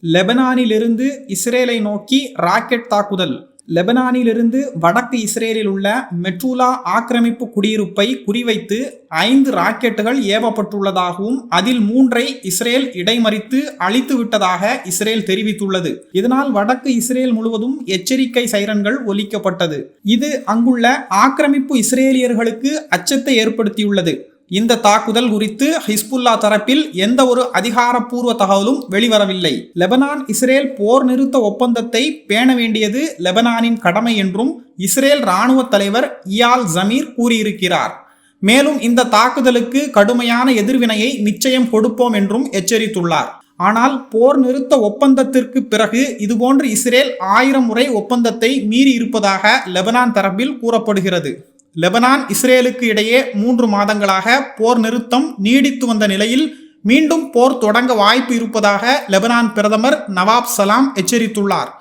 லெபனானிலிருந்து இஸ்ரேலை நோக்கி ராக்கெட் தாக்குதல். லெபனானிலிருந்து வடக்கு இஸ்ரேலில் உள்ள மெட்ரூலா ஆக்கிரமிப்பு குடியிருப்பை குறிவைத்து 5 ராக்கெட்டுகள் ஏவப்பட்டுள்ளதாகவும் அதில் 3ஐ இஸ்ரேல் இடைமறித்து அழித்து விட்டதாக இஸ்ரேல் தெரிவித்துள்ளது. இதனால் வடக்கு இஸ்ரேல் முழுவதும் எச்சரிக்கை சைரன்கள் ஒலிக்கப்பட்டது. இது அங்குள்ள ஆக்கிரமிப்பு இஸ்ரேலியர்களுக்கு அச்சத்தை ஏற்படுத்தியுள்ளது. இந்த தாக்குதல் குறித்து ஹிஸ்புல்லா தரப்பில் எந்த ஒரு அதிகாரப்பூர்வ தகவலும் வெளிவரவில்லை. லெபனான் இஸ்ரேல் போர் நிறுத்த ஒப்பந்தத்தை பேண வேண்டியது லெபனானின் கடமை என்றும் இஸ்ரேல் இராணுவ தலைவர் இயால் ஜமீர் கூறியிருக்கிறார். மேலும் இந்த தாக்குதலுக்கு கடுமையான எதிர்வினையை நிச்சயம் கொடுப்போம் என்றும் எச்சரித்துள்ளார். ஆனால் போர் நிறுத்த ஒப்பந்தத்திற்கு பிறகு இதுபோன்று இஸ்ரேல் 1000 முறை ஒப்பந்தத்தை மீறி இருப்பதாக லெபனான் தரப்பில் கூறப்படுகிறது. லெபனான் இஸ்ரேலுக்கு இடையே 3 மாதங்களாக போர் நிறுத்தம் நீடித்து வந்த நிலையில் மீண்டும் போர் தொடங்க வாய்ப்பு இருப்பதாக லெபனான் பிரதமர் நவாப் சலாம் எச்சரித்துள்ளார்.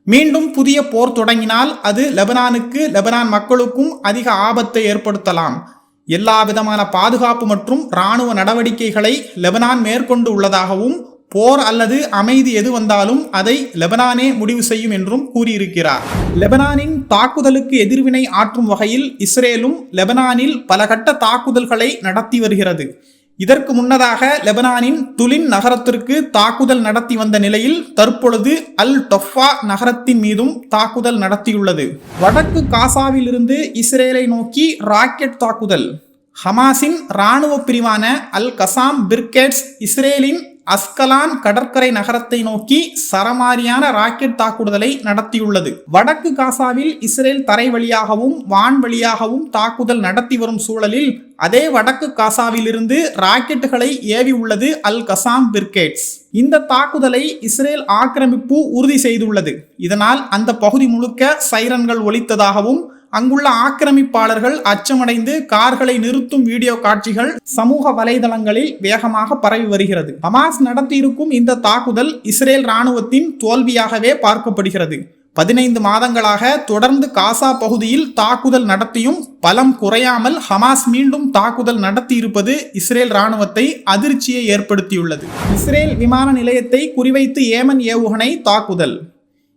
மீண்டும் புதிய போர் தொடங்கினால் அது லெபனானுக்கு லெபனான் மக்களுக்கும் அதிக ஆபத்தை ஏற்படுத்தலாம். எல்லா விதமான பாதுகாப்பு மற்றும் இராணுவ நடவடிக்கைகளை லெபனான் மேற்கொண்டு உள்ளதாகவும் போர் அல்லது அமைதி எது வந்தாலும் அதை லெபனானே முடிவு செய்யும் என்றும் கூறியிருக்கிறார். லெபனானின் தாக்குதலுக்கு எதிர்வினை ஆற்றும் வகையில் இஸ்ரேலும் லெபனானில் பல கட்ட தாக்குதல்களை நடத்தி வருகிறது. இதற்கு முன்னதாக லெபனானின் துலின் நகரத்திற்கு தாக்குதல் நடத்தி வந்த நிலையில் தற்பொழுது அல் டொஃபா நகரத்தின் மீதும் தாக்குதல் நடத்தியுள்ளது. வடக்கு காசாவில் இருந்து இஸ்ரேலை நோக்கி ராக்கெட் தாக்குதல். ஹமாஸின் இராணுவ பிரிவான அல் கசாம் பிரிகேட்ஸ் இஸ்ரேலின் அஸ்கலான் கடற்கரை நகரத்தை நோக்கி சரமாரியான ராக்கெட் தாக்குதலை நடத்தியுள்ளது. வடக்கு காசாவில் இஸ்ரேல் தரை வழியாகவும் வான் வழியாகவும் தாக்குதல் நடத்தி வரும் சூழலில் அதே வடக்கு காசாவில் இருந்து ராக்கெட்டுகளை ஏவி உள்ளது அல் கசாம் பிரிகேட்ஸ். இந்த தாக்குதலை இஸ்ரேல் ஆக்கிரமிப்பு உறுதி செய்துள்ளது. இதனால் அந்த பகுதி முழுக்க சைரன்கள் ஒலித்ததாகவும் அங்குள்ள ஆக்கிரமிப்பாளர்கள் அச்சமடைந்து கார்களை நிறுத்தும் வீடியோ காட்சிகள் சமூக வலைதளங்களில் வேகமாக பரவி வருகிறது. ஹமாஸ் நடத்தியிருக்கும் இந்த தாக்குதல் இஸ்ரேல் இராணுவத்தின் தோல்வியாகவே பார்க்கப்படுகிறது. 15 மாதங்களாக தொடர்ந்து காசா பகுதியில் தாக்குதல் நடத்தியும் பலம் குறையாமல் ஹமாஸ் மீண்டும் தாக்குதல் நடத்தியிருப்பது இஸ்ரேல் இராணுவத்தை அதிர்ச்சியை ஏற்படுத்தியுள்ளது. இஸ்ரேல் விமான நிலையத்தை குறிவைத்து ஏமன் ஏவுகணை தாக்குதல்.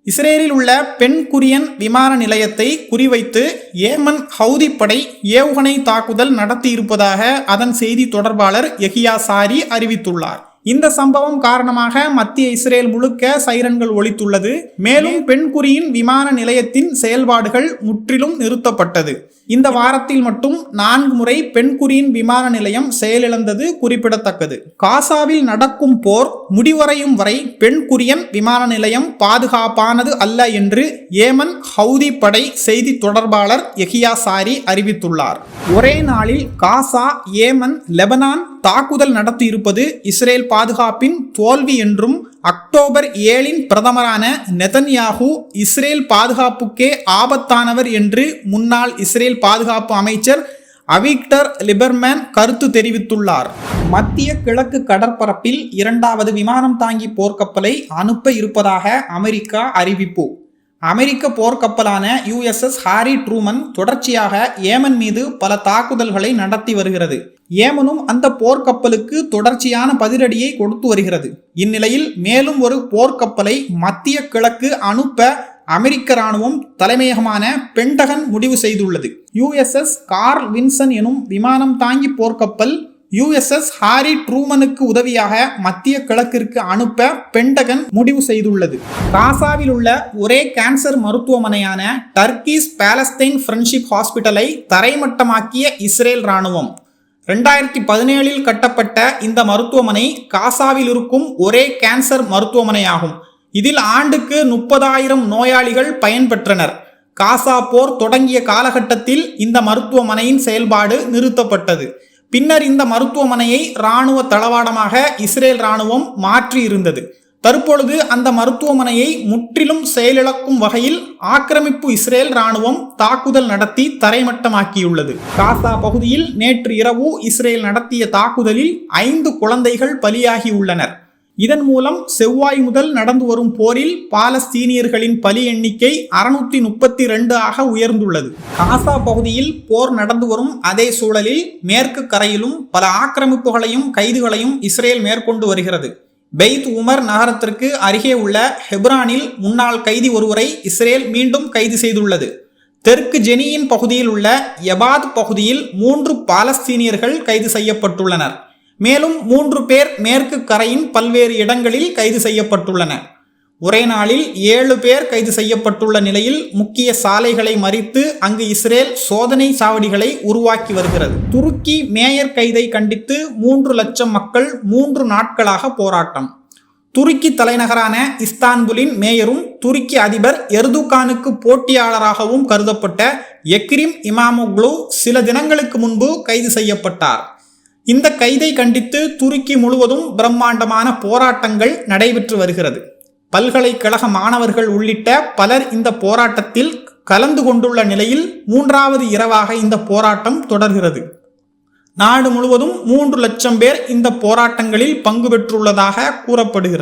இஸ்ரேலில் உள்ள பென் குரியன் விமான நிலையத்தை குறிவைத்து ஏமன் ஹவுதி படை ஏவுகணை தாக்குதல் நடத்தியிருப்பதாக அதன் செய்தி தொடர்பாளர் யஹியா சாரி அறிவித்துள்ளார். இந்த சம்பவம் காரணமாக மத்திய இஸ்ரேல் முழுக்க சைரன்கள் ஒலித்துள்ளது. மேலும் பென் குரியின் விமான நிலையத்தின் செயல்பாடுகள் முற்றிலும் நிறுத்தப்பட்டது. இந்த வாரத்தில் மட்டும் 4 முறை பென் குரியின் விமான நிலையம் செயலிழந்தது குறிப்பிடத்தக்கது. காசாவில் நடக்கும் போர் முடிவடையும் வரை பென் குரியன் விமான நிலையம் பாதுகாப்பானது அல்ல என்று ஏமன் ஹவுதி படை செய்தி தொடர்பாளர் யஹியா சாரி அறிவித்துள்ளார். ஒரே நாளில் காசா, ஏமன், லெபனான் தாக்குதல் நடத்தியிருப்பது இஸ்ரேல் பாதுகாப்பின் தோல்வி என்றும் அக்டோபர் 7 பிரதமரான நெதன்யாகு இஸ்ரேல் பாதுகாப்புக்கே ஆபத்தானவர் என்று முன்னாள் இஸ்ரேல் பாதுகாப்பு அமைச்சர் அவிக்டர் லிபர்மேன் கருத்து தெரிவித்துள்ளார். மத்திய கிழக்கு கடற்பரப்பில் 2வது விமானம் தாங்கி போர்க்கப்பலை அனுப்ப இருப்பதாக அமெரிக்கா அறிவிப்பு. அமெரிக்க போர்க்கப்பலான USS ஹாரி ட்ரூமன் தொடர்ச்சியாக ஏமன் மீது பல தாக்குதல்களை நடத்தி வருகிறது. ஏமனும் அந்த போர்க்கப்பலுக்கு தொடர்ச்சியான பதிலடியை கொடுத்து வருகிறது. இந்நிலையில் மேலும் ஒரு போர்க்கப்பலை மத்திய கிழக்கு அனுப்ப அமெரிக்க இராணுவம் தலைமையகமான பென்டகன் முடிவு செய்துள்ளது. USS கார்ல் வின்சன் எனும் விமானம் தாங்கி போர்க்கப்பல் USS ஹாரி ட்ரூமனுக்கு உதவியாக மத்திய கிழக்கிற்கு அனுப்ப பென்டகன் முடிவு செய்துள்ளது. காசாவில் உள்ள ஒரே கேன்சர் மருத்துவமனையான டர்க்கிஷ் பாலஸ்தீன் ஃப்ரெண்ட்ஷிப் ஹாஸ்பிட்டலை தரைமட்டமாக்கிய இஸ்ரேல் இராணுவம். 2017 கட்டப்பட்ட இந்த மருத்துவமனை காசாவில் இருக்கும் ஒரே கேன்சர் மருத்துவமனையாகும். இதில் ஆண்டுக்கு 30,000 நோயாளிகள் பயன்பெற்றனர். காசா போர் தொடங்கிய காலகட்டத்தில் இந்த மருத்துவமனையின் செயல்பாடு நிறுத்தப்பட்டது. பின்னர் இந்த மருத்துவமனையை இராணுவ தளவாடமாக இஸ்ரேல் இராணுவம் மாற்றி இருந்தது. தற்பொழுது அந்த மருத்துவமனையை முற்றிலும் செயலிழக்கும் வகையில் ஆக்கிரமிப்பு இஸ்ரேல் இராணுவம் தாக்குதல் நடத்தி தரைமட்டமாக்கியுள்ளது. காசா பகுதியில் நேற்று இரவு இஸ்ரேல் நடத்திய தாக்குதலில் 5 குழந்தைகள் பலியாகியுள்ளனர். இதன் மூலம் செவ்வாய் முதல் நடந்து வரும் போரில் பாலஸ்தீனியர்களின் பலி எண்ணிக்கை 632 ஆக உயர்ந்துள்ளது. காசா பகுதியில் போர் நடந்து வரும் அதே சூழலில் மேற்கு கரையிலும் பல ஆக்கிரமிப்புகளையும் கைதுகளையும் இஸ்ரேல் மேற்கொண்டு வருகிறது. பெய்த் உமர் நகரத்திற்கு அருகே உள்ள ஹெப்ரானில் முன்னாள் கைதி ஒருவரை இஸ்ரேல் மீண்டும் கைது செய்துள்ளது. தெற்கு ஜெனியின் பகுதியில் உள்ள எபாத் பகுதியில் 3 பாலஸ்தீனியர்கள் கைது செய்யப்பட்டுள்ளனர். மேலும் 3 பேர் மேற்கு கரையின் பல்வேறு இடங்களில் கைது செய்யப்பட்டுள்ளனர். ஒரே நாளில் 7 பேர் கைது செய்யப்பட்டுள்ள நிலையில் முக்கிய சாலைகளை மறித்து அங்கு இஸ்ரேல் சோதனை சாவடிகளை உருவாக்கி வருகிறது. துருக்கி மேயர் கைதை கண்டித்து 3 லட்சம் மக்கள் 3 நாட்களாக போராட்டம். துருக்கி தலைநகரான இஸ்தான்புலின் மேயரும் துருக்கி அதிபர் எர்துகானுக்கு போட்டியாளராகவும் கருதப்பட்ட எக்ரிம் இமாமோக்லு சில தினங்களுக்கு முன்பு கைது செய்யப்பட்டார். இந்த கைதை கண்டித்து துருக்கி முழுவதும் பிரம்மாண்டமான போராட்டங்கள் நடைபெற்று வருகிறது. பல்கலைக்கழக மாணவர்கள் உள்ளிட்ட பலர் இந்த போராட்டத்தில் கலந்து கொண்டுள்ள நிலையில் 3வது இரவாக இந்த போராட்டம் தொடர்கிறது. நாடு முழுவதும் 3 லட்சம் பேர் இந்த போராட்டங்களில் பங்கு பெற்றுள்ளதாக கூறப்படுகிறது.